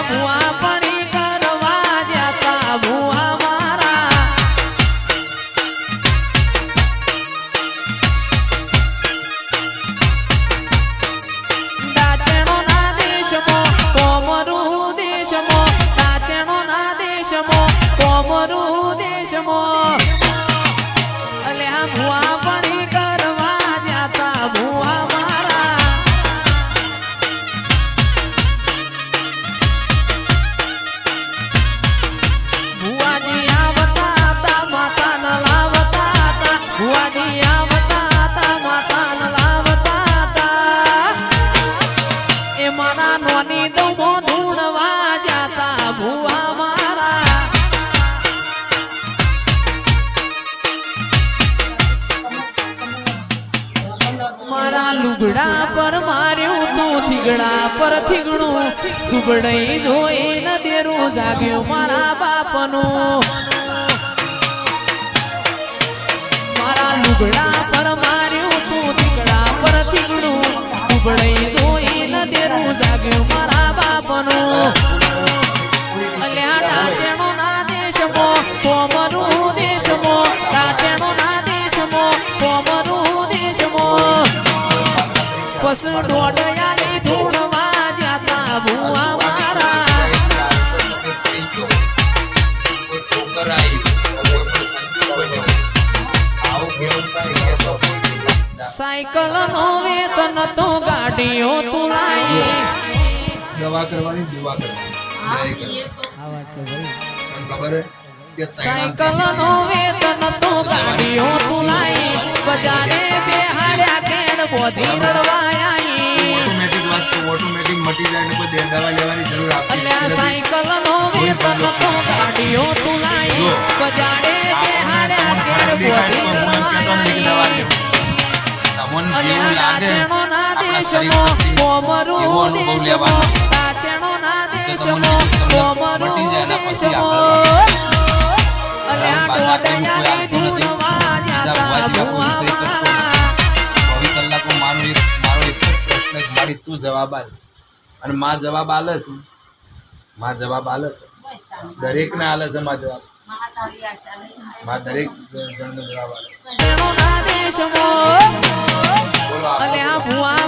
ભુવા પડી કરવા જતા ભુવા મારા દાચેણો ના દેશમાં કોમરું દેશમાં દાચેણો ના દેશમાં કોમરું દેશમાં અલ્યા ભુવા પડી કરવા જતા ભુવા મારા ભુવાજી આવતા તા માતા ન લાવતા તા ભુવાજી આવતા તા માતા ન લાવતા તા એ મારા નોની દમો ધૂણવા જતા ભુવા મારા મારા લુગડા પર માર્યું તું થીગડા પર થીગડું દુબડાઈ જોઈ ન દેરું જાગ્યું મારા બાપનું મારા લુગડા પર માર્યું તું થીગડા પર થીગડું દુબડાઈ જોઈ ન દેરું જાગ્યું મારા બાપનું અલ્યા ડાચેણો ના દેશમાં કોમરું દેશમાં ડાચેણો ના દેશમાં કોમરું દેશમાં પસ ડોડયાની ધૂણવા જતા ભુવા મારા સાયકલ નો વેતન તો ગાડીઓ તુલાઈ દવા કરવાની દુવા કરવાની ખબર હે સાયકલ નો વેતન તો ગાડીઓ તુલાઈ બજારે બેહાડ્યા કેડ બોધી રડવાયા ઓટોમેટિક મટી જાય ને કોઈ દવા લેવાની જરૂર આપે અલ્યા સાયકલ નો વેતન તો ગાડીઓ તુલાઈ બજારે બેહાડ્યા કેડ બોધી રડવાયા અલ્યા દાચેણો ના દેશમાં કોમરું દેશમાં દાચેણો ના દેશમાં કોમરું દેશમાં અલ્યા ડોડયાની ધૂણવા જતા ભુવા મારા કલાકો મારો એક જ પ્રશ્ન છે મારી તું જવાબ આલ અને માં જવાબ આલે છે માં જવાબ આલે છે દરેક ને આલે છે માં જવાબ માં દરેક જણનો જવાબ આલે દેશમાં અલ્યા ભુવા